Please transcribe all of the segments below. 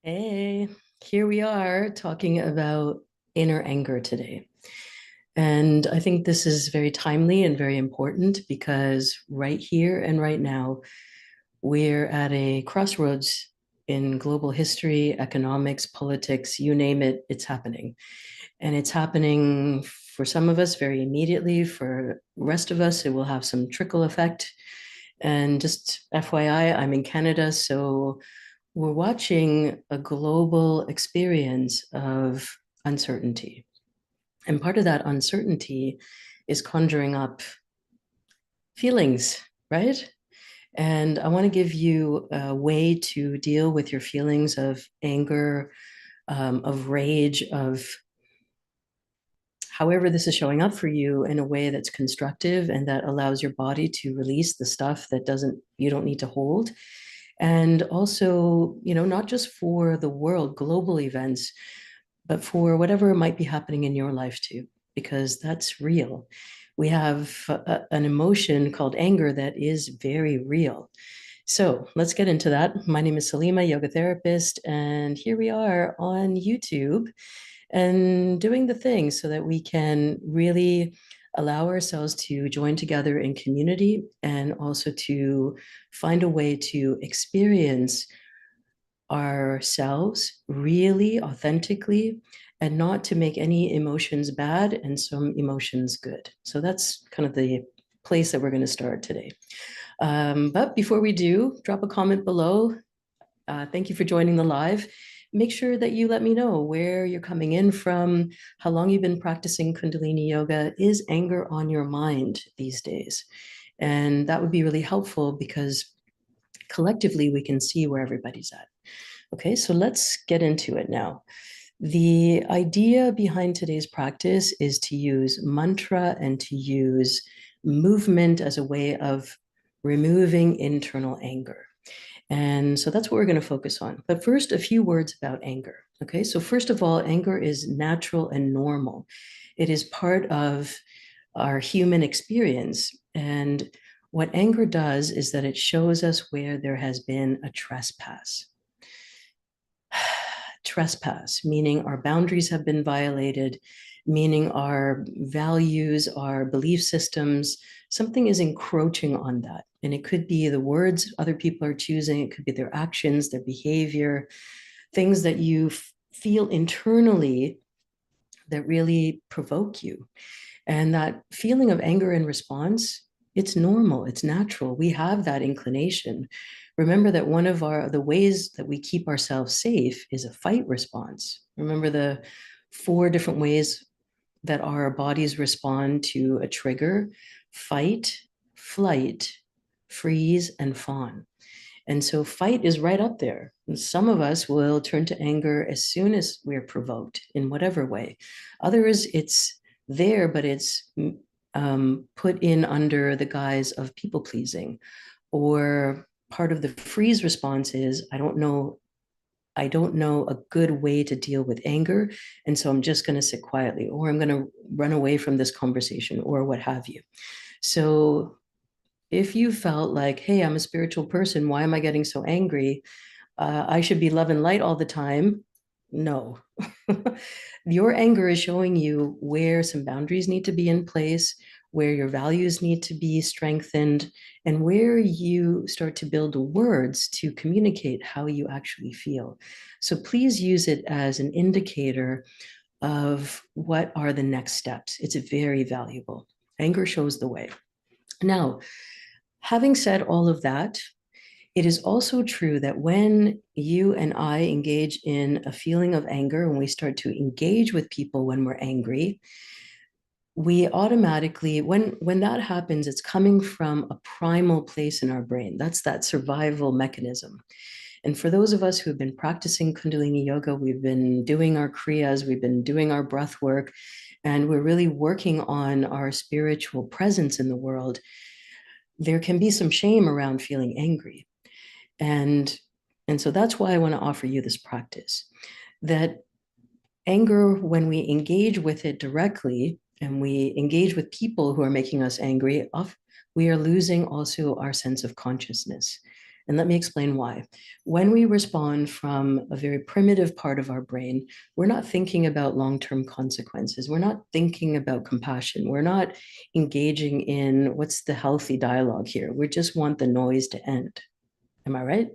Hey, here we are talking about inner anger today. And I think this is very timely and very important because right here and right now, we're at a crossroads in global history, economics, politics, you name it, it's happening. And it's happening for some of us very immediately. For the rest of us, it will have some trickle effect. And just FYI, I'm in Canada, so we're watching a global experience of uncertainty. And part of that uncertainty is conjuring up feelings, right? And I want to give you a way to deal with your feelings of anger, of rage, of however this is showing up for you in a way that's constructive and that allows your body to release the stuff that doesn't you don't need to hold. And also, not just for the world, global events, but for whatever might be happening in your life too, because that's real. We have an emotion called anger that is very real. So let's get into that. My name is Salima, yoga therapist, and here we are on YouTube and doing the things so that we can really allow ourselves to join together in community and also to find a way to experience ourselves really authentically and not to make any emotions bad and some emotions good. So that's kind of the place that we're going to start today. But before we do, drop a comment below. Thank you for joining the live. Make sure that you let me know where you're coming in from, how long you've been practicing Kundalini Yoga. Is anger on your mind these days? And that would be really helpful because collectively we can see where everybody's at. Okay, so let's get into it now. The idea behind today's practice is to use mantra and to use movement as a way of removing internal anger. And so that's what we're going to focus on. But first, a few words about anger. Okay, so first of all, anger is natural and normal. It is part of our human experience. And what anger does is that it shows us where there has been a trespass. Trespass, meaning our boundaries have been violated, meaning our values, our belief systems, something is encroaching on that. And it could be the words other people are choosing, it could be their actions, their behavior, things that you feel internally that really provoke you. And that feeling of anger in response, it's normal, it's natural. We have that inclination. Remember that one of the ways that we keep ourselves safe is a fight response. Remember the 4 different ways that our bodies respond to a trigger: fight, flight, freeze, and fawn. And so fight is right up there. And some of us will turn to anger as soon as we're provoked in whatever way. Others, it's there, but it's put in under the guise of people pleasing. Or part of the freeze response is, I don't know a good way to deal with anger. And so I'm just going to sit quietly, or I'm going to run away from this conversation, or what have you. So if you felt like, hey, I'm a spiritual person, why am I getting so angry? I should be love and light all the time. No. Your anger is showing you where some boundaries need to be in place, where your values need to be strengthened, and where you start to build words to communicate how you actually feel. So please use it as an indicator of what are the next steps. It's very valuable. Anger shows the way. Now, having said all of that, it is also true that when you and I engage in a feeling of anger, when we start to engage with people when we're angry, we automatically, when that happens, it's coming from a primal place in our brain. That's that survival mechanism. And for those of us who have been practicing Kundalini Yoga, we've been doing our kriyas, we've been doing our breath work, and we're really working on our spiritual presence in the world. There can be some shame around feeling angry. And so that's why I want to offer you this practice. That anger, when we engage with it directly and we engage with people who are making us angry, we are losing also our sense of consciousness. And let me explain why. When we respond from a very primitive part of our brain, we're not thinking about long-term consequences. We're not thinking about compassion. We're not engaging in what's the healthy dialogue here. We just want the noise to end. Am I right?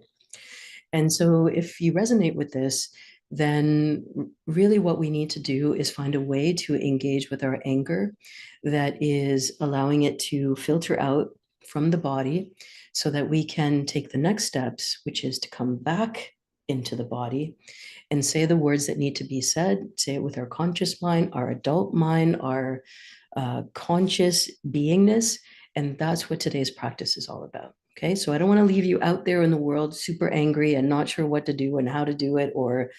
And so if you resonate with this, then really what we need to do is find a way to engage with our anger that is allowing it to filter out from the body so that we can take the next steps, which is to come back into the body and say the words that need to be said, say it with our conscious mind, our adult mind, our conscious beingness. And that's what today's practice is all about. Okay, so I don't want to leave you out there in the world super angry and not sure what to do and how to do it, or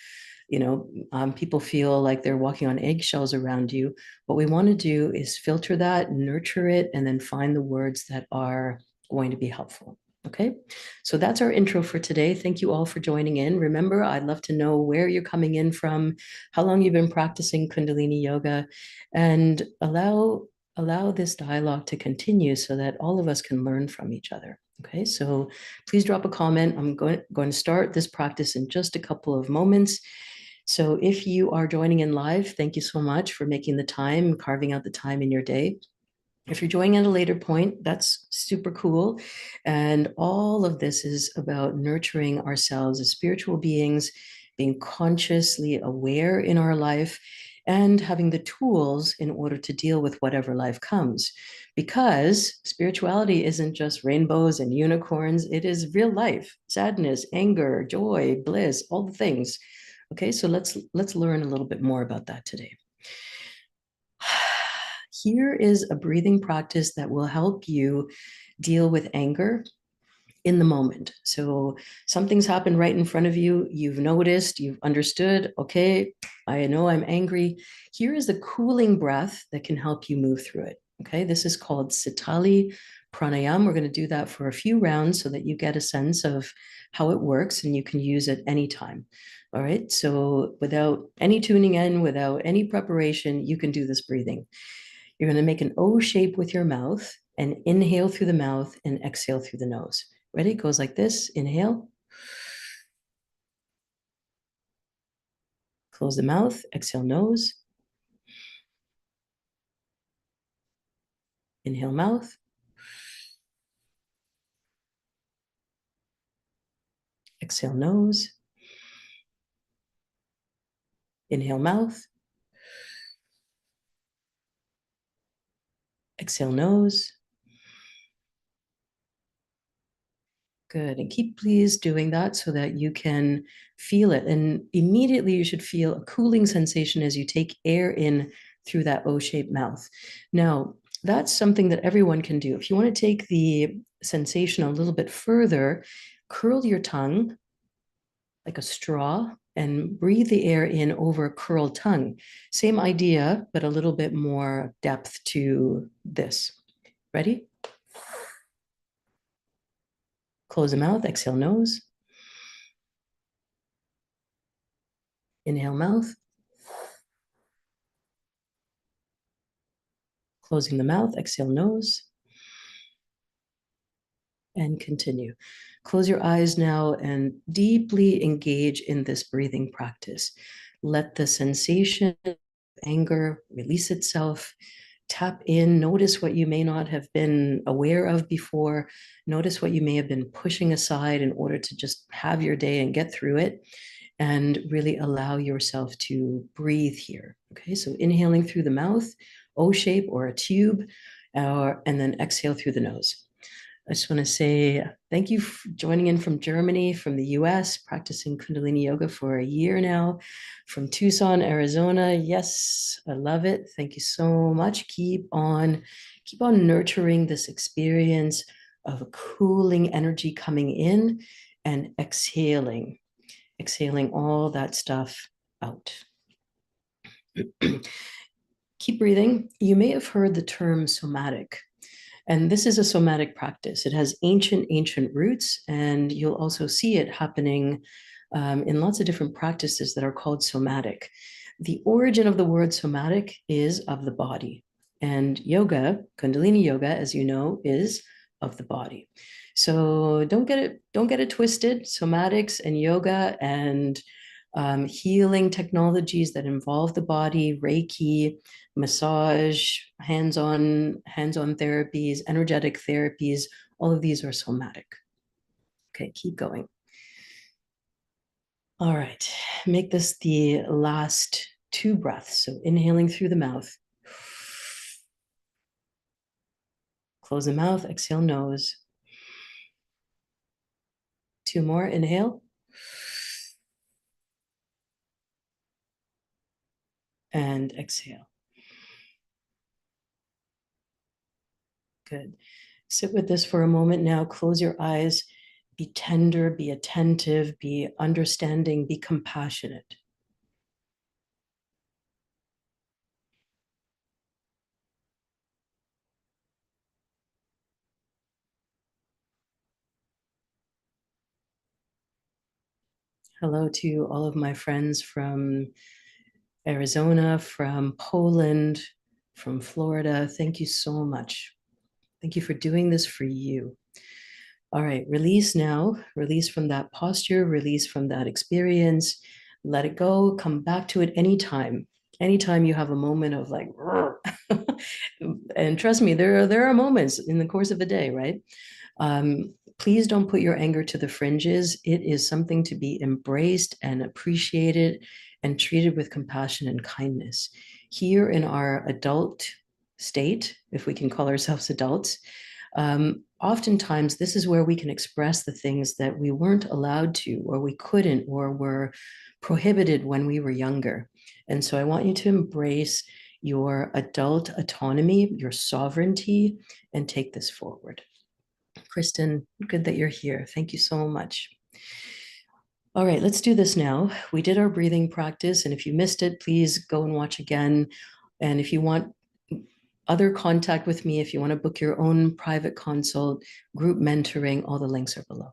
people feel like they're walking on eggshells around you. What we want to do is filter that, nurture it, and then find the words that are going to be helpful. Okay, so that's our intro for today. Thank you all for joining in. Remember, I'd love to know where you're coming in from, how long you've been practicing Kundalini Yoga, and allow this dialogue to continue so that all of us can learn from each other. Okay, so please drop a comment. I'm going to start this practice in just a couple of moments. So if you are joining in live, thank you so much for making the time, carving out the time in your day. If you're joining at a later point, that's super cool. And all of this is about nurturing ourselves as spiritual beings, being consciously aware in our life, and having the tools in order to deal with whatever life comes. Because spirituality isn't just rainbows and unicorns, it is real life, sadness, anger, joy, bliss, all the things. Okay, so let's learn a little bit more about that today. Here is a breathing practice that will help you deal with anger in the moment. So something's happened right in front of you. You've noticed, you've understood, okay, I know I'm angry. Here is a cooling breath that can help you move through it. Okay, this is called Sitali Pranayam. We're going to do that for a few rounds so that you get a sense of how it works and you can use it anytime. All right, so without any tuning in, without any preparation, you can do this breathing. You're going to make an O shape with your mouth and inhale through the mouth and exhale through the nose. Ready? It goes like this. Inhale. Close the mouth. Exhale nose. Inhale mouth. Exhale nose. Inhale mouth. Exhale nose. Good. And keep please doing that so that you can feel it. And immediately you should feel a cooling sensation as you take air in through that O-shaped mouth. Now, that's something that everyone can do. If you want to take the sensation a little bit further, curl your tongue like a straw and breathe the air in over a curled tongue. Same idea, but a little bit more depth to this. Ready? Close the mouth, exhale nose. Inhale mouth. Closing the mouth, exhale nose. And continue. Close your eyes now and deeply engage in this breathing practice. Let the sensation of anger release itself. Tap in, notice what you may not have been aware of before. Notice what you may have been pushing aside in order to just have your day and get through it. And really allow yourself to breathe here. Okay, so inhaling through the mouth, O shape or a tube, and then exhale through the nose. I just want to say thank you for joining in from Germany, from the US, practicing Kundalini Yoga for a year now, from Tucson, Arizona. Yes, I love it. Thank you so much. Keep on nurturing this experience of a cooling energy coming in and exhaling all that stuff out. Keep breathing. You may have heard the term somatic. And this is a somatic practice. It has ancient roots, and you'll also see it happening in lots of different practices that are called somatic. The origin of the word somatic is of the body. And yoga, Kundalini Yoga, as you know, is of the body. So don't get it twisted. Somatics and yoga and healing technologies that involve the body, Reiki, massage, hands-on therapies, energetic therapies, all of these are somatic. Okay, keep going. All right, make this the last 2 breaths. So inhaling through the mouth. Close the mouth, exhale nose. 2 more, inhale. And exhale. Good. Sit with this for a moment now. Close your eyes. Be tender, be attentive, be understanding, be compassionate. Hello to all of my friends from Arizona, from Poland, from Florida. Thank you so much. Thank you for doing this for you. All right, release now. Release from that posture, release from that experience. Let it go. Come back to it anytime. Anytime you have a moment of like, and trust me, there are moments in the course of a day, right? Please don't put your anger to the fringes. It is something to be embraced and appreciated and treated with compassion and kindness. Here in our adult state, if we can call ourselves adults, oftentimes this is where we can express the things that we weren't allowed to, or we couldn't, or were prohibited when we were younger. And so I want you to embrace your adult autonomy, your sovereignty, and take this forward. Kristen, good that you're here. Thank you so much. All right, let's do this now. We did our breathing practice, and if you missed it, please go and watch again. And if you want other contact with me, if you want to book your own private consult, group mentoring, all the links are below.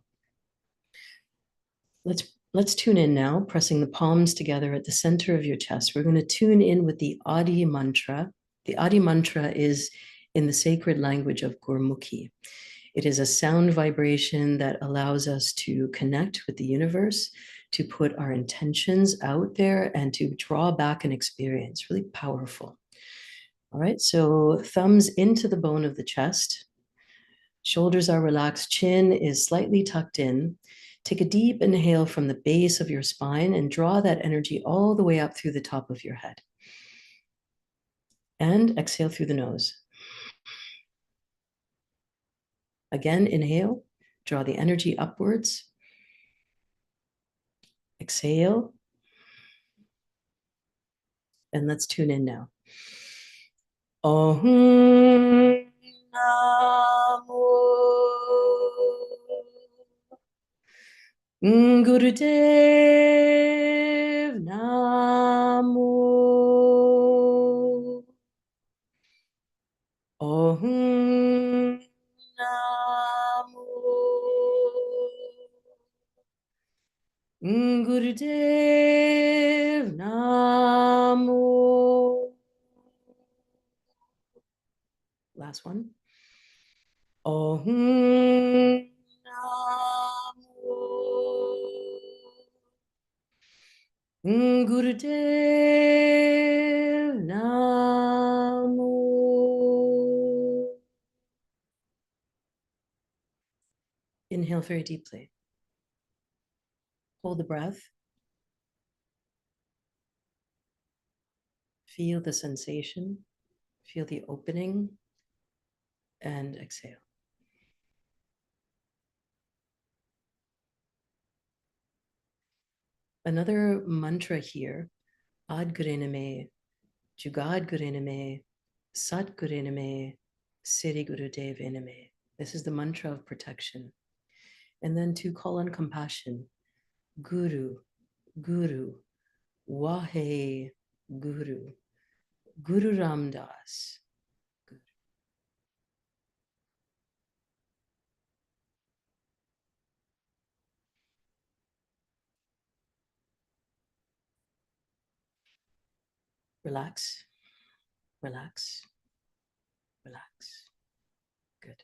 Let's tune in now, pressing the palms together at the center of your chest. We're going to tune in with the Adi mantra. The Adi mantra is in the sacred language of Gurmukhi. It is a sound vibration that allows us to connect with the universe, to put our intentions out there, and to draw back an experience. Really powerful. All right, so thumbs into the bone of the chest. Shoulders are relaxed, chin is slightly tucked in. Take a deep inhale from the base of your spine and draw that energy all the way up through the top of your head. And exhale through the nose. Again, inhale, draw the energy upwards. Exhale. And let's tune in now. Om Namo Gurudev Namo Om Namo Gurudev Namo. Last one. Om Namo Gurudev Namo. Inhale very deeply. Hold the breath. Feel the sensation. Feel the opening. And exhale. Another mantra here. Ad Guriname, Jugad Guriname, Sat Guriname, Siri Gurudev Iname. This is the mantra of protection. And then to call on compassion. Guru, Guru, Wahe Guru, Guru Ramdas. Relax, relax, relax. Good.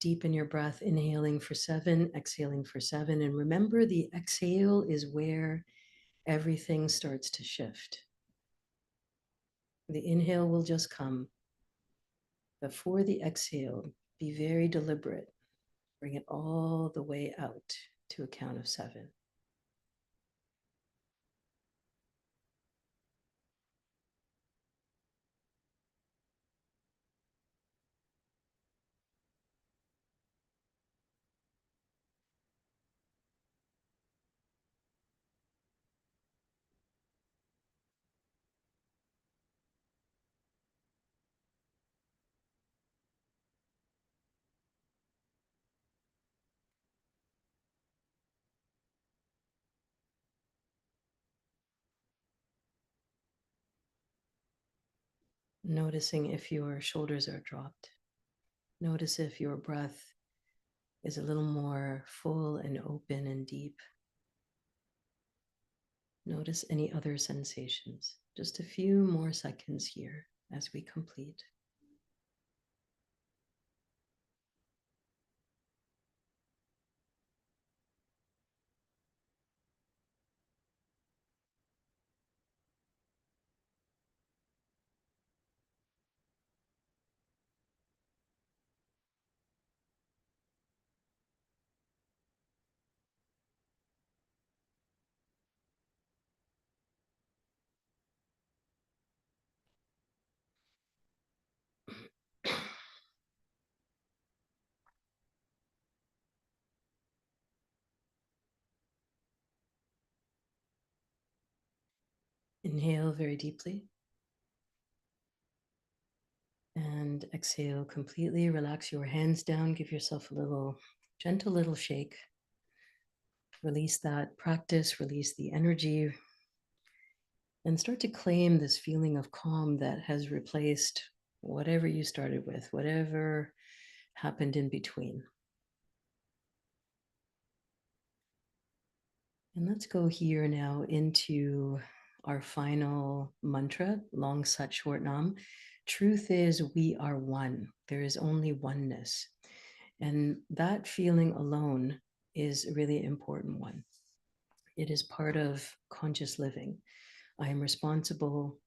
Deepen your breath, inhaling for 7, exhaling for 7. And remember, the exhale is where everything starts to shift. The inhale will just come. Before the exhale, be very deliberate. Bring it all the way out to a count of 7. Noticing if your shoulders are dropped. Notice if your breath is a little more full and open and deep. Notice any other sensations. Just a few more seconds here as we complete. Inhale very deeply and exhale completely. Relax your hands down. Give yourself a little gentle little shake. Release that practice, release the energy, and start to claim this feeling of calm that has replaced whatever you started with, whatever happened in between. And let's go here now into our final mantra, long sat short nam. Truth is, we are one. There is only oneness. And that feeling alone is a really important one. It is part of conscious living. I am responsible.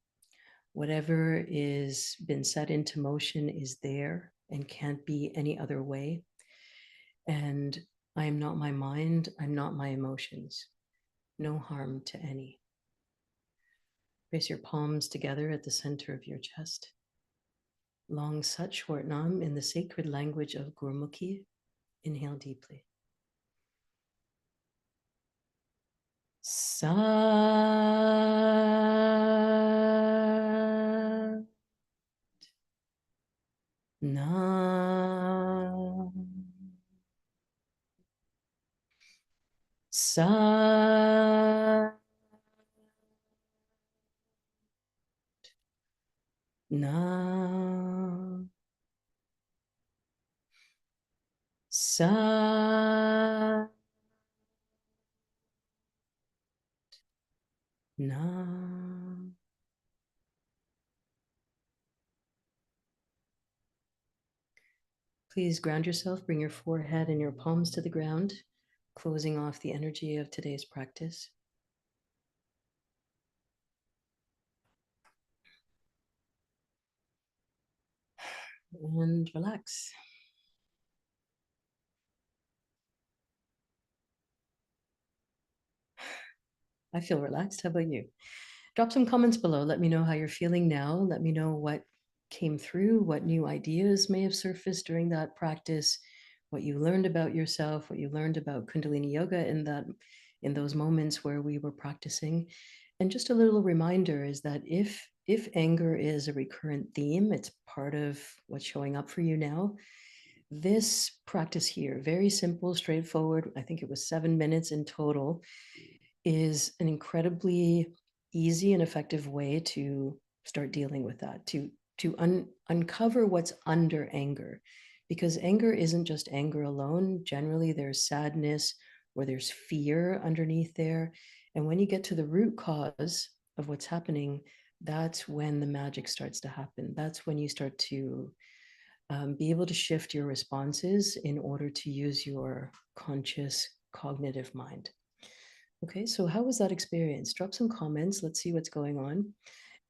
Whatever is been set into motion is there and can't be any other way. And I am not my mind. I'm not my emotions. No harm to any. Place your palms together at the center of your chest. Long Sat Short Nam in the sacred language of Gurmukhi. Inhale deeply. Sa Nam Sa Nam Sa Nam. Please ground yourself, bring your forehead and your palms to the ground, closing off the energy of today's practice. And relax. I feel relaxed. How about you? Drop some comments below. Let me know how you're feeling now. Let me know what came through, what new ideas may have surfaced during that practice, what you learned about yourself, what you learned about Kundalini Yoga in those moments where we were practicing. And just a little reminder is that if anger is a recurrent theme, it's part of what's showing up for you now. This practice here, very simple, straightforward, I think it was 7 minutes in total, is an incredibly easy and effective way to start dealing with that, to uncover what's under anger, because anger isn't just anger alone. Generally, there's sadness or there's fear underneath there. And when you get to the root cause of what's happening, that's when the magic starts to happen. That's when you start to Be able to shift your responses in order to use your conscious cognitive mind. Okay, so how was that experience? Drop some comments. Let's see what's going on.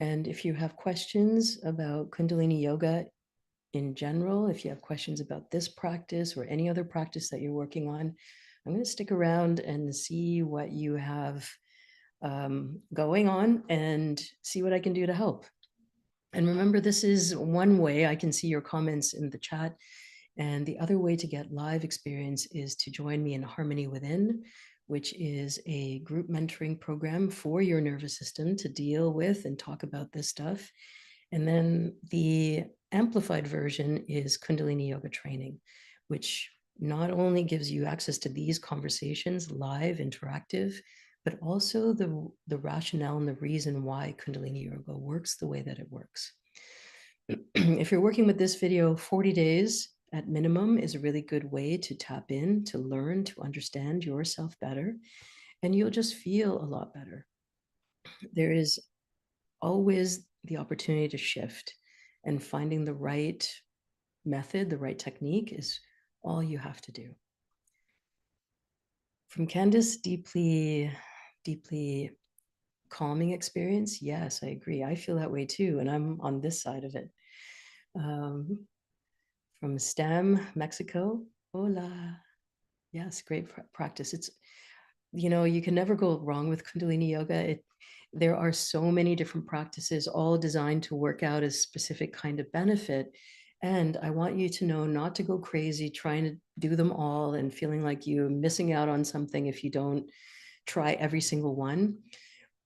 And if you have questions about Kundalini Yoga in general, if you have questions about this practice or any other practice that you're working on, I'm going to stick around and see what you have going on and see what I can do to help. And remember, this is one way I can see your comments in the chat. And the other way to get live experience is to join me in Harmony Within, which is a group mentoring program for your nervous system to deal with and talk about this stuff. And then the amplified version is Kundalini Yoga training, which not only gives you access to these conversations live, interactive, but also the rationale and the reason why Kundalini Yoga works the way that it works. If you're working with this video, 40 days at minimum is a really good way to tap in, to learn, to understand yourself better, and you'll just feel a lot better. There is always the opportunity to shift, and finding the right method, the right technique is all you have to do. From Candace, deeply, deeply calming experience. Yes, I agree. I feel that way too, and I'm on this side of it. From STEM, Mexico. Hola. Yes, great practice. It's, you can never go wrong with Kundalini Yoga. There are so many different practices, all designed to work out a specific kind of benefit. And I want you to know not to go crazy trying to do them all and feeling like you're missing out on something if you don't try every single one.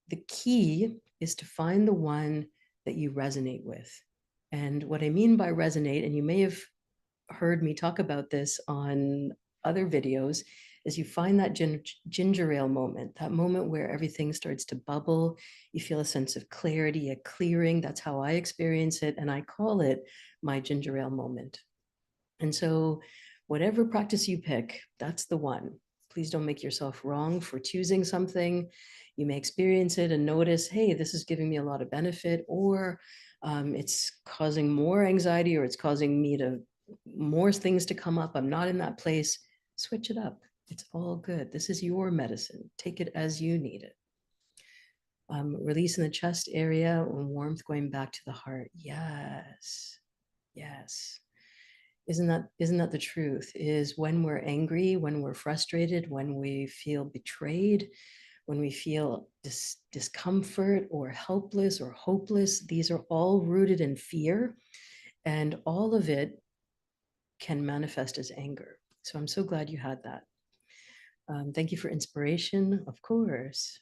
The key is to find the one that you resonate with. And what I mean by resonate, and you may have heard me talk about this on other videos, is you find that ginger ale moment, that moment where everything starts to bubble. You feel a sense of clarity, a clearing. That's how I experience it. And I call it my ginger ale moment. And so whatever practice you pick, that's the one. Please don't make yourself wrong for choosing something. You may experience it and notice, hey, this is giving me a lot of benefit, or it's causing more anxiety, or it's causing me to more things to come up. I'm not in that place. Switch it up. It's all good. This is your medicine. Take it as you need it. Release in the chest area and warmth going back to the heart. Yes. Yes. Isn't that the truth? Is when we're angry, when we're frustrated, when we feel betrayed, when we feel discomfort or helpless or hopeless, these are all rooted in fear, and all of it can manifest as anger. So I'm so glad you had that. Thank you for inspiration, of course.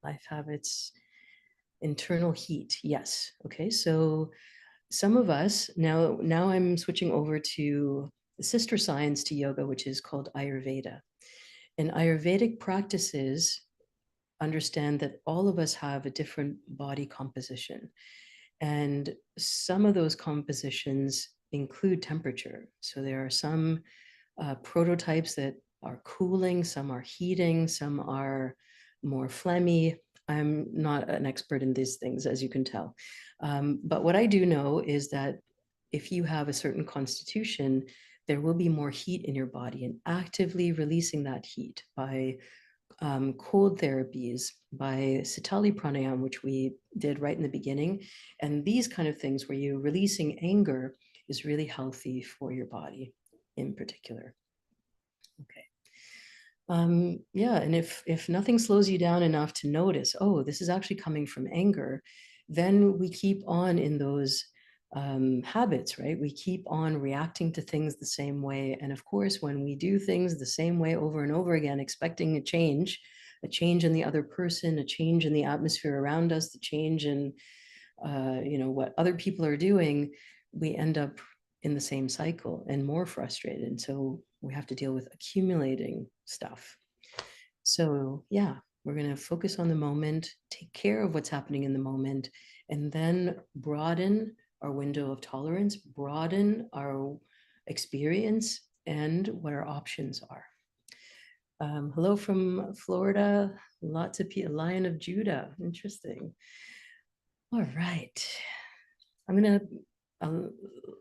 Life habits, internal heat. Yes. Okay. So some of us now I'm switching over to the sister science to yoga, which is called Ayurveda. And Ayurvedic practices understand that all of us have a different body composition. And some of those compositions include temperature. So there are some prototypes that are cooling, some are heating, some are more phlegmy. I'm not an expert in these things, as you can tell. But what I do know is that if you have a certain constitution, there will be more heat in your body, and actively releasing that heat by cold therapies, by Sitali pranayam, which we did right in the beginning. And these kind of things where you're releasing anger is really healthy for your body in particular. Okay. Yeah, and if nothing slows you down enough to notice, oh, this is actually coming from anger, then we keep on in those habits, right? We keep on reacting to things the same way. And of course, when we do things the same way over and over again, expecting a change in the other person, a change in the atmosphere around us, the change in what other people are doing, we end up in the same cycle and more frustrated. And so we have to deal with accumulating stuff. So yeah, we're going to focus on the moment, take care of what's happening in the moment, and then broaden our window of tolerance, broaden our experience, and what our options are. Hello from Florida. Lots of people. Lion of Judah. Interesting. All right. I'm going to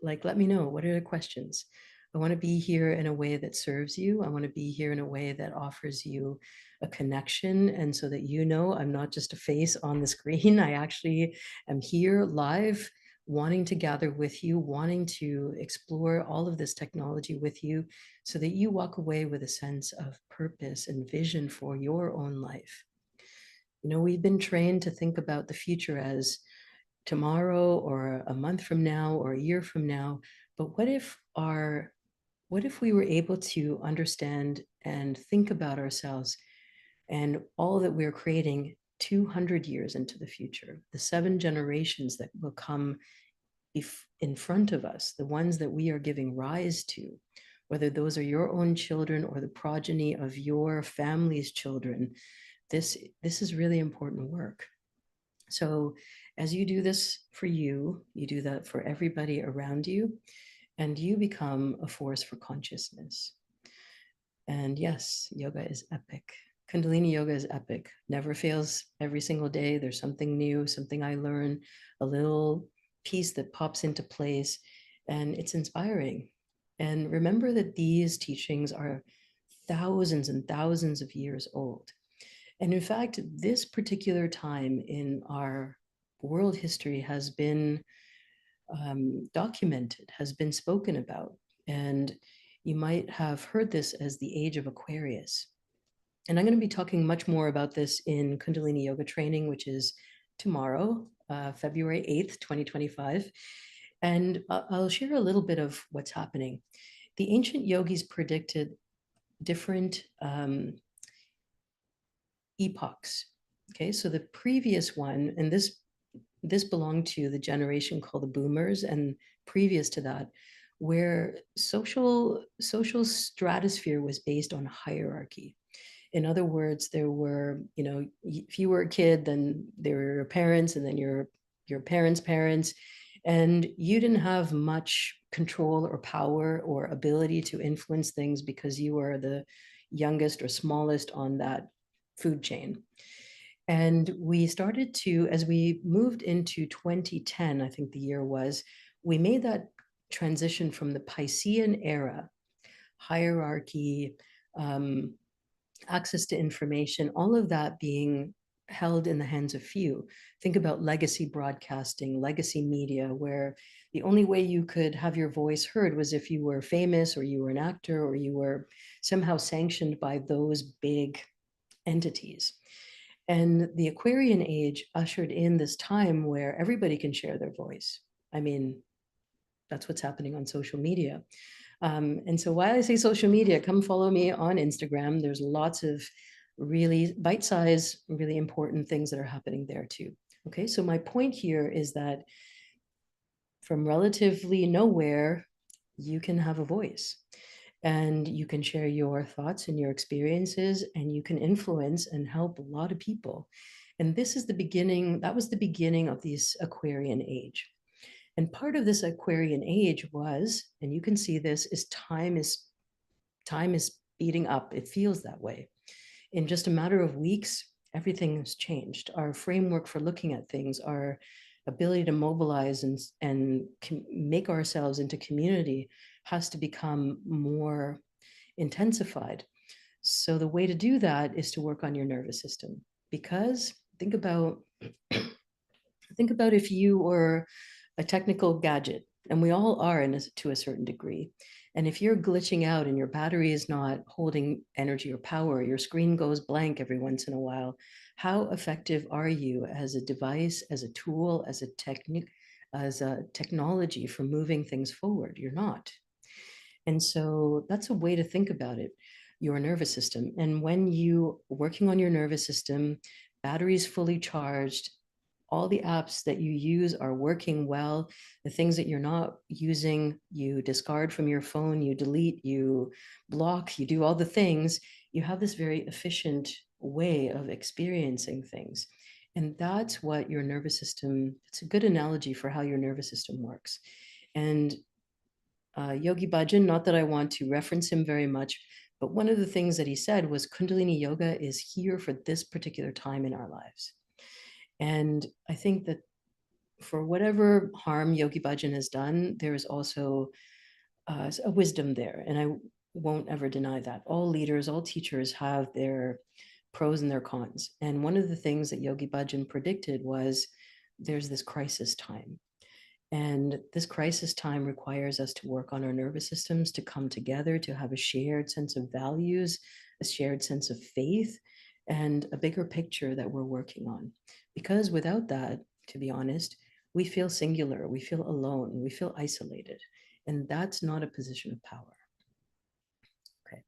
like, let me know, what are the questions? I want to be here in a way that serves you. I want to be here in a way that offers you a connection. And so that you know, I'm not just a face on the screen. I actually am here live, wanting to gather with you, wanting to explore all of this technology with you so that you walk away with a sense of purpose and vision for your own life. You know, we've been trained to think about the future as tomorrow or a month from now or a year from now. But what if we were able to understand and think about ourselves and all that we're creating 200 years into the future, the 7 generations that will come in front of us, the ones that we are giving rise to, whether those are your own children or the progeny of your family's children. This is really important work. So as you do this for you, you do that for everybody around you, and you become a force for consciousness. And yes, yoga is epic. Kundalini yoga is epic, never fails every single day. There's something new, something I learn, a little piece that pops into place, and it's inspiring. And remember that these teachings are thousands and thousands of years old. And in fact, this particular time in our world history has been documented, has been spoken about. And you might have heard this as the age of Aquarius. And I'm going to be talking much more about this in Kundalini Yoga training, which is tomorrow, February 8th, 2025. And I'll share a little bit of what's happening. The ancient yogis predicted different epochs. Okay, so the previous one, and this belonged to the generation called the boomers, and previous to that, where social stratosphere was based on hierarchy. In other words, there were, you know, if you were a kid, then there were your parents, and then your parents' parents, and you didn't have much control or power or ability to influence things because you were the youngest or smallest on that food chain. And we started to, as we moved into 2010, I think the year was, we made that transition from the Piscean era, hierarchy, um, access to information, all of that being held in the hands of few. Think about legacy broadcasting, legacy media, where the only way you could have your voice heard was if you were famous or you were an actor or you were somehow sanctioned by those big entities. And the Aquarian age ushered in this time where everybody can share their voice. I mean, that's what's happening on social media. And so while I say social media, come follow me on Instagram. There's lots of really bite-sized, really important things that are happening there too. Okay, so my point here is that from relatively nowhere, you can have a voice and you can share your thoughts and your experiences, and you can influence and help a lot of people. And this is the beginning, that was the beginning of this Aquarian age. And part of this Aquarian age was, and you can see this, is time is speeding up. It feels that way. In just a matter of weeks, everything has changed. Our framework for looking at things, our ability to mobilize and make ourselves into community has to become more intensified. So the way to do that is to work on your nervous system. Because think about if you were a technical gadget, and we all are to a certain degree. And if you're glitching out and your battery is not holding energy or power, your screen goes blank every once in a while, how effective are you as a device, as a tool, as a technique, as a technology for moving things forward? You're not. And so that's a way to think about it, your nervous system. And when you working on your nervous system, batteries fully charged, all the apps that you use are working well. The things that you're not using, you discard from your phone, you delete, you block, you do all the things. You have this very efficient way of experiencing things. And that's what your nervous system, it's a good analogy for how your nervous system works. And Yogi Bhajan, not that I want to reference him very much, but one of the things that he said was Kundalini Yoga is here for this particular time in our lives. And I think that for whatever harm Yogi Bhajan has done, there is also a wisdom there. And I won't ever deny that. All leaders, all teachers have their pros and their cons. And one of the things that Yogi Bhajan predicted was there's this crisis time. And this crisis time requires us to work on our nervous systems, to come together, to have a shared sense of values, a shared sense of faith, and a bigger picture that we're working on. Because without that, to be honest, we feel singular, we feel alone, we feel isolated. And that's not a position of power. Okay.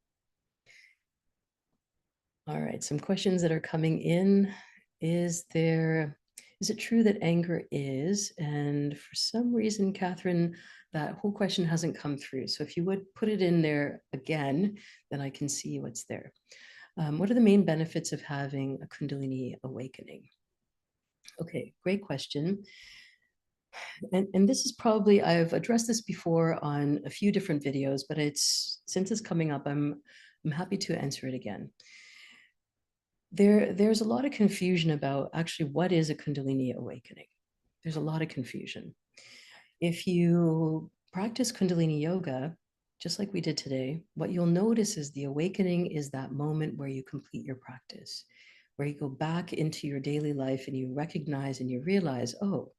All right, some questions that are coming in. Is it true that anger is? And for some reason, Catherine, that whole question hasn't come through. So if you would put it in there again, then I can see what's there. What are the main benefits of having a Kundalini awakening? Okay, great question. And this is probably, I've addressed this before on a few different videos, but since it's coming up, I'm happy to answer it again. There's a lot of confusion about actually what is a Kundalini awakening. There's a lot of confusion. If you practice Kundalini Yoga, just like we did today, what you'll notice is the awakening is that moment where you complete your practice, where you go back into your daily life and you recognize and you realize, oh,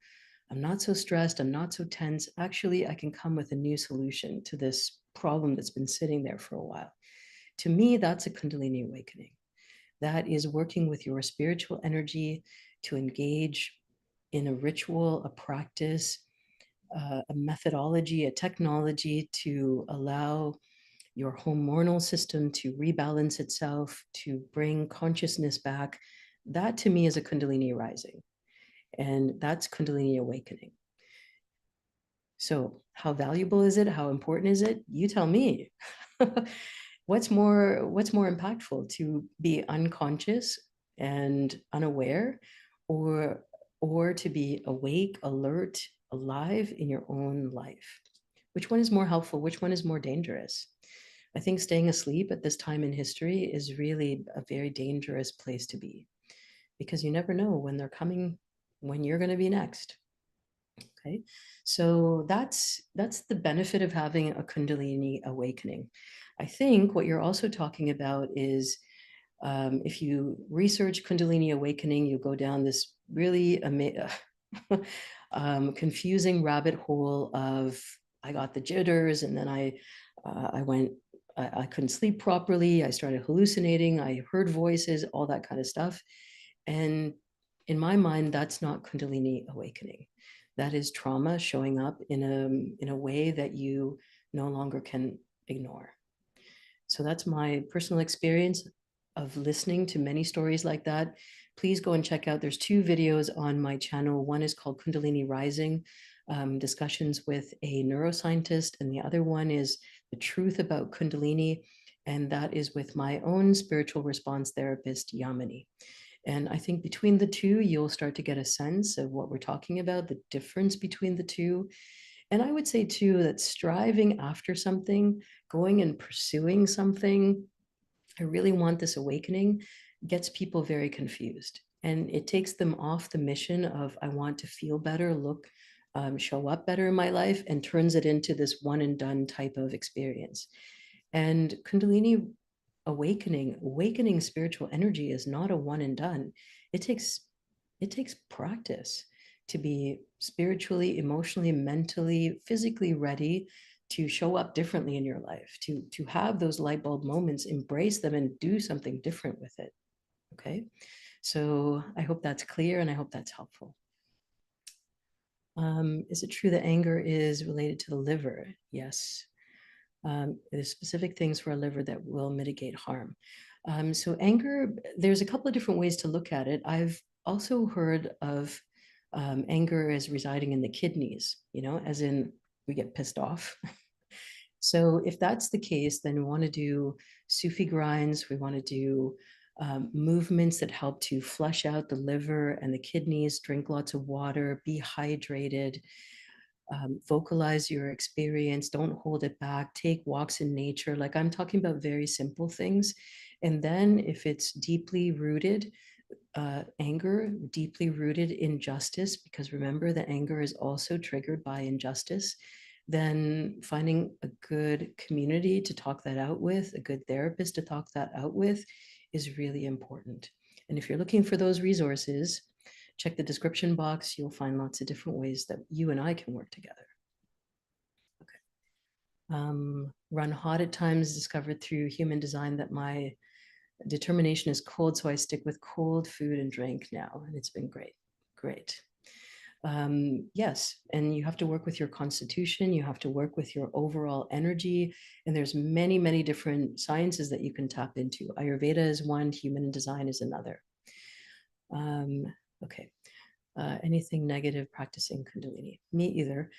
I'm not so stressed, I'm not so tense. Actually, I can come with a new solution to this problem that's been sitting there for a while. To me, that's a Kundalini awakening. That is working with your spiritual energy to engage in a ritual, a practice, a methodology, a technology to allow your hormonal system to rebalance itself, to bring consciousness back. That to me is a Kundalini rising. And that's Kundalini awakening. So, how valuable is it? How important is it? You tell me. What's more impactful, to be unconscious and unaware, or to be awake, alert, alive in your own life? Which one is more helpful? Which one is more dangerous? I think staying asleep at this time in history is really a very dangerous place to be, because you never know when they're coming, when you're going to be next. Okay, so that's the benefit of having a Kundalini awakening. I think what you're also talking about is, if you research Kundalini awakening, you go down this really confusing rabbit hole of, I got the jitters, and then I went, I couldn't sleep properly, I started hallucinating, I heard voices, all that kind of stuff. And in my mind, that's not Kundalini awakening. That is trauma showing up in a way that you no longer can ignore. So that's my personal experience of listening to many stories like that. Please go and check out, there's 2 videos on my channel. One is called Kundalini Rising, discussions with a neuroscientist, and the other one is The Truth About Kundalini, and that is with my own spiritual response therapist, Yamini. And I think between the two, you'll start to get a sense of what we're talking about, the difference between the two. And I would say too, that striving after something, going and pursuing something, I really want this awakening, gets people very confused. And it takes them off the mission of, I want to feel better, look, show up better in my life, and turns it into this one and done type of experience. And Kundalini awakening spiritual energy is not a one and done. It takes practice to be spiritually, emotionally, mentally, physically ready to show up differently in your life, to have those light bulb moments, embrace them, and do something different with it. Okay, so I hope that's clear, and I hope that's helpful. Is it true that anger is related to the liver? Yes. There's specific things for a liver that will mitigate harm. So anger, there's a couple of different ways to look at it. I've also heard of anger as residing in the kidneys, as in we get pissed off. So if that's the case, then we want to do Sufi grinds. We want to do movements that help to flush out the liver and the kidneys, drink lots of water, be hydrated, vocalize your experience, don't hold it back, take walks in nature. Like, I'm talking about very simple things. And then if it's deeply rooted, anger, deeply rooted injustice, because remember that anger is also triggered by injustice, then finding a good community to talk that out with, a good therapist to talk that out with, is really important. And if you're looking for those resources, check the description box. You'll find lots of different ways that you and I can work together. Run hot at times, discovered through human design that my determination is cold, so I stick with cold food and drink now, and it's been great. Great. Yes, and you have to work with your constitution, you have to work with your overall energy, and there's many, many different sciences that you can tap into. Ayurveda is one, human design is another. Okay. Anything negative practicing Kundalini? Me either.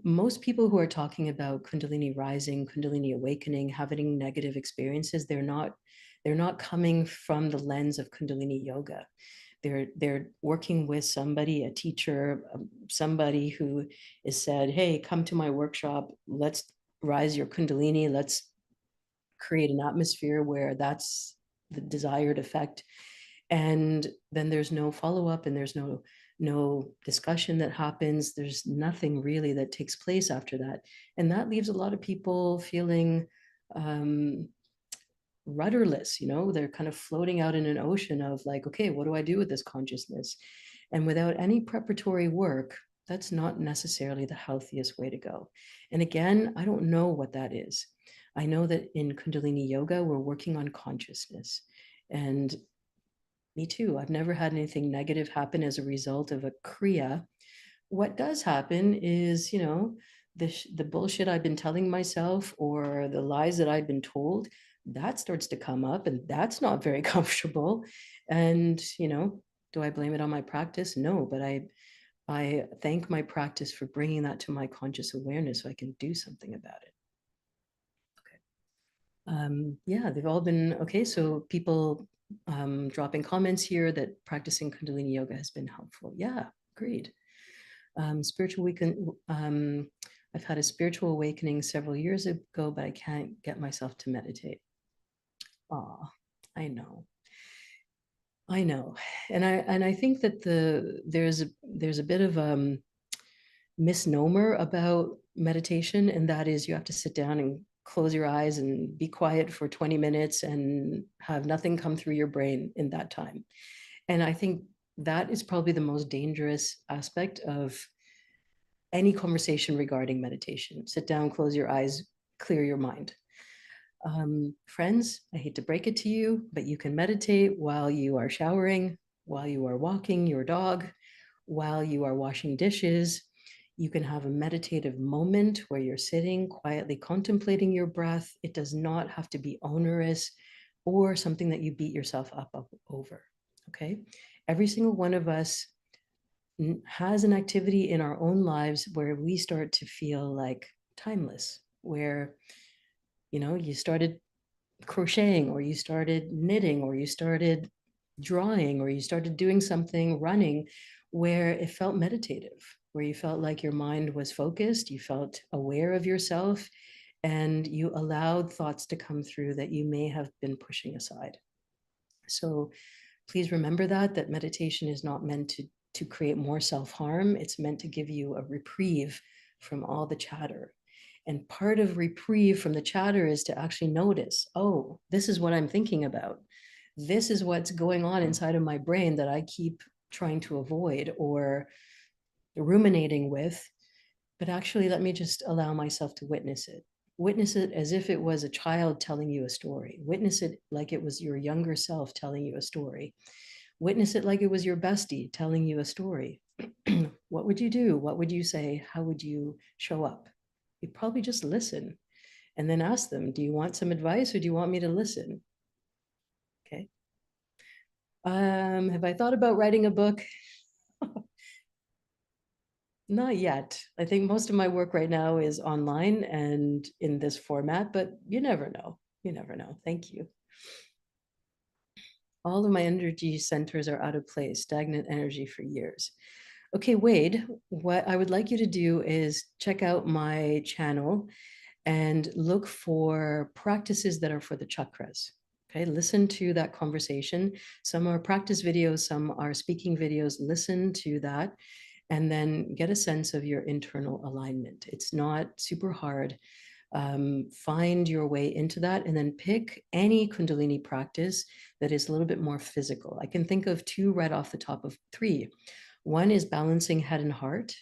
Most people who are talking about Kundalini rising, Kundalini awakening, having negative experiences, they're not coming from the lens of Kundalini Yoga. They're working with somebody, a teacher, somebody who is said, hey, come to my workshop, let's rise your Kundalini, let's create an atmosphere where that's the desired effect. And then there's no follow-up, and there's no discussion that happens. There's nothing really that takes place after that. And that leaves a lot of people feeling rudderless, they're kind of floating out in an ocean of like, okay, what do I do with this consciousness? And without any preparatory work, that's not necessarily the healthiest way to go. And again, I don't know what that is. I know that in Kundalini Yoga, we're working on consciousness. And me too. I've never had anything negative happen as a result of a Kriya. What does happen is, the bullshit I've been telling myself or the lies that I've been told, that starts to come up, and that's not very comfortable. And, do I blame it on my practice? No, but I thank my practice for bringing that to my conscious awareness so I can do something about it. Yeah, they've all been okay. So people dropping comments here that practicing Kundalini Yoga has been helpful. Yeah, agreed. Spiritual weekend. I've had a spiritual awakening several years ago, but I can't get myself to meditate. Ah, I know. I know. And I think that there's a bit of misnomer about meditation, and that is you have to sit down and close your eyes and be quiet for 20 minutes and have nothing come through your brain in that time. And I think that is probably the most dangerous aspect of any conversation regarding meditation. Sit down, close your eyes, clear your mind. Friends, I hate to break it to you, but you can meditate while you are showering, while you are walking your dog, while you are washing dishes. You can have a meditative moment where you're sitting quietly contemplating your breath. It does not have to be onerous or something that you beat yourself up over. Okay. Every single one of us has an activity in our own lives where we start to feel like timeless, where, you started crocheting, or you started knitting, or you started drawing, or you started doing something, running, where it felt meditative, where you felt like your mind was focused, you felt aware of yourself, and you allowed thoughts to come through that you may have been pushing aside. So please remember that meditation is not meant to create more self-harm. It's meant to give you a reprieve from all the chatter. And part of reprieve from the chatter is to actually notice, oh, this is what I'm thinking about. This is what's going on inside of my brain that I keep trying to avoid or ruminating with. But actually, let me just allow myself to witness it. Witness it as if it was a child telling you a story. Witness it like it was your younger self telling you a story. Witness it like it was your bestie telling you a story. What would you do? What would you say? How would you show up? You'd probably just listen and then ask them, do you want some advice or do you want me to listen? Okay. Have I thought about writing a book? Not yet. I think most of my work right now is online and in this format, but you never know. You never know. Thank you. All of my energy centers are out of place, stagnant energy for years. Okay, Wade, what I would like you to do is check out my channel and look for practices that are for the chakras. Okay, listen to that conversation. Some are practice videos, some are speaking videos. Listen to that and then get a sense of your internal alignment. It's not super hard. Find your way into that and then pick any Kundalini practice that is a little bit more physical. I can think of two right off the top of three. One is balancing head and heart.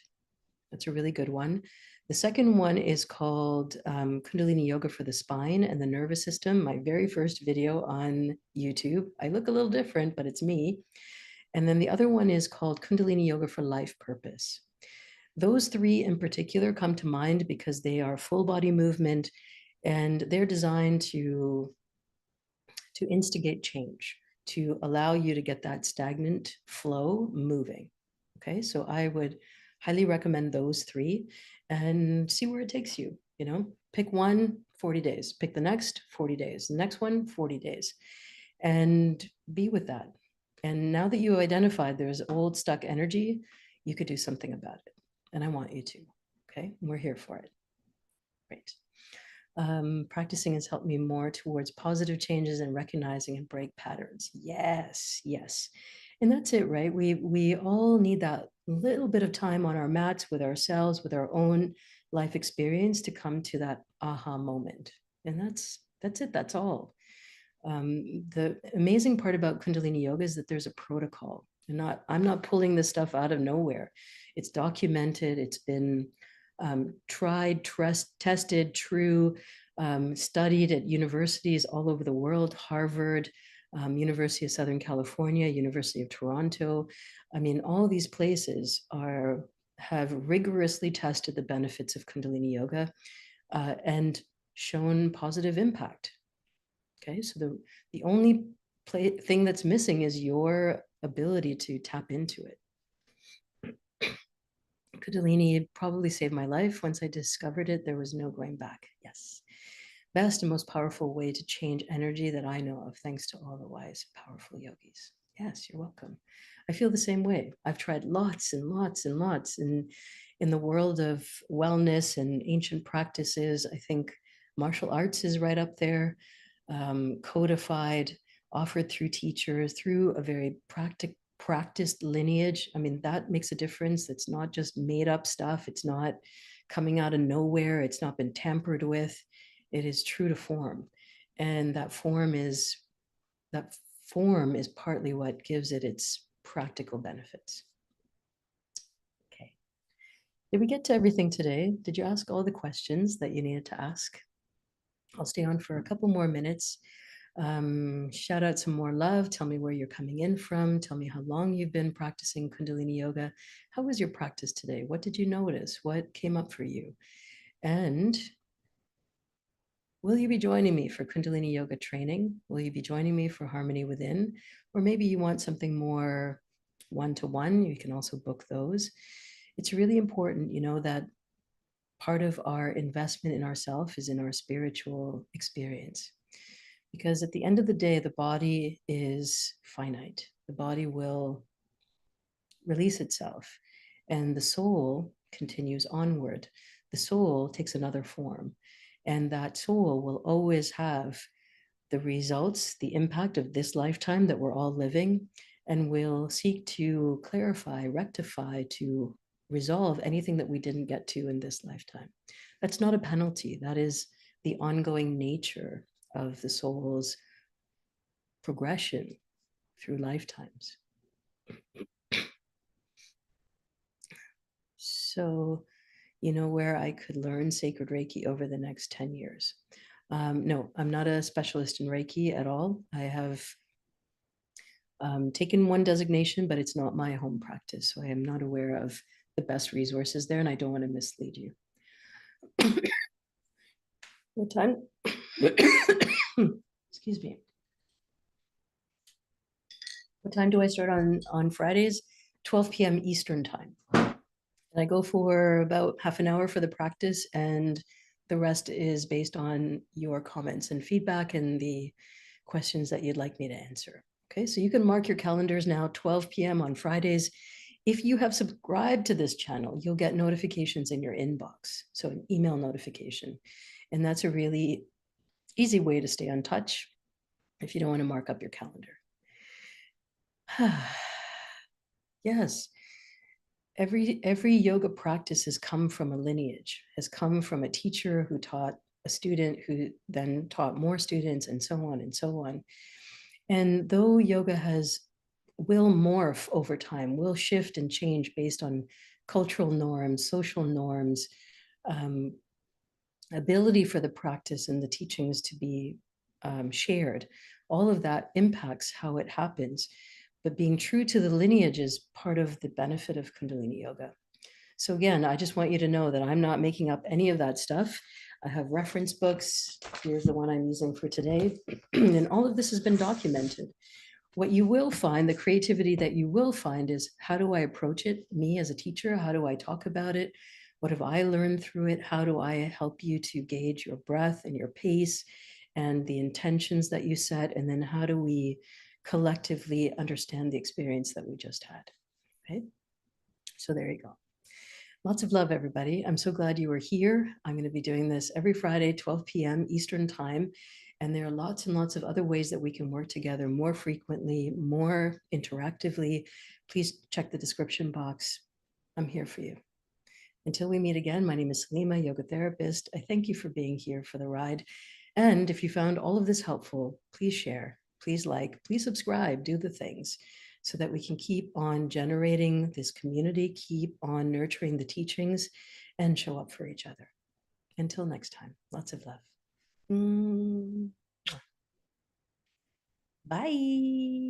That's a really good one. The second one is called Kundalini Yoga for the spine and the nervous system. My very first video on YouTube. I look a little different, but it's me. And then the other one is called Kundalini Yoga for life purpose. Those three in particular come to mind because they are full body movement and they're designed to instigate change, to allow you to get that stagnant flow moving. Okay, so I would highly recommend those three and see where it takes you. You know, pick one, 40 days, pick the next 40 days, the next one, 40 days, and be with that. And now that you identified there's old stuck energy, you could do something about it. And I want you to. Okay, we're here for it. Great. Practicing has helped me more towards positive changes and recognizing and break patterns. Yes, yes. And that's it, right? We all need that little bit of time on our mats with ourselves, with our own life experience to come to that aha moment. And that's it. That's all. The amazing part about Kundalini Yoga is that there's a protocol. I'm not pulling this stuff out of nowhere. It's documented. It's been tried, tested, true, studied at universities all over the world, Harvard, University of Southern California, University of Toronto. I mean, all these places have rigorously tested the benefits of Kundalini Yoga and shown positive impact. Okay, so the only thing that's missing is your ability to tap into it. Kundalini probably saved my life. Once I discovered it, there was no going back. Yes. Best and most powerful way to change energy that I know of, thanks to all the wise, powerful yogis. Yes, you're welcome. I feel the same way. I've tried lots and lots and lots. And in the world of wellness and ancient practices, I think martial arts is right up there, codified, offered through teachers, through a very practiced lineage. I mean, that makes a difference. It's not just made up stuff. It's not coming out of nowhere. It's not been tampered with. It is true to form. And that form is partly what gives it its practical benefits. Okay. Did we get to everything today? Did you ask all the questions that you needed to ask? I'll stay on for a couple more minutes. Shout out some more love. Tell me where you're coming in from. Tell me how long you've been practicing Kundalini Yoga. How was your practice today? What did you notice? What came up for you? And will you be joining me for Kundalini Yoga training? Will you be joining me for Harmony Within? Or maybe you want something more one-to-one. You can also book those. It's really important, you know, that part of our investment in ourselves is in our spiritual experience. Because at the end of the day, the body is finite. The body will release itself, and the soul continues onward. The soul takes another form, and that soul will always have the results, the impact of this lifetime that we're all living, and will seek to clarify, rectify, to resolve anything that we didn't get to in this lifetime. That's not a penalty. That is the ongoing nature of the soul's progression through lifetimes. So, you know, where I could learn sacred Reiki over the next 10 years. No, I'm not a specialist in Reiki at all. I have taken one designation, but it's not my home practice. So I am not aware of the best resources there, and I don't want to mislead you. What time? Excuse me. What time do I start on Fridays? 12 p.m. Eastern time. And I go for about half an hour for the practice, and the rest is based on your comments and feedback and the questions that you'd like me to answer. Okay, so you can mark your calendars now, 12 p.m. on Fridays. If you have subscribed to this channel, you'll get notifications in your inbox, so an email notification. And that's a really easy way to stay in touch. if you don't want to mark up your calendar. Yes, every yoga practice has come from a lineage, has come from a teacher who taught a student who then taught more students, and so on and so on. And though yoga will morph over time, will shift and change based on cultural norms, social norms, um, ability for the practice and the teachings to be shared, all of that impacts how it happens. But being true to the lineage is part of the benefit of Kundalini Yoga. So again, I just want you to know that I'm not making up any of that stuff. I have reference books. Here's the one I'm using for today. And all of this has been documented. What you will find, the creativity that you will find, is how do I approach it? Me as a teacher, how do I talk about it? What have I learned through it? How do I help you to gauge your breath and your pace and the intentions that you set? And then how do we collectively understand the experience that we just had? Right? So there you go. Lots of love, everybody. I'm so glad you were here. I'm going to be doing this every Friday, 12 p.m. Eastern Time. And there are lots and lots of other ways that we can work together more frequently, more interactively. Please check the description box. I'm here for you. Until we meet again, my name is Salima, yoga therapist. I thank you for being here for the ride. And if you found all of this helpful, please share, please like, please subscribe, do the things so that we can keep on generating this community, keep on nurturing the teachings, and show up for each other. Until next time, lots of love. Bye.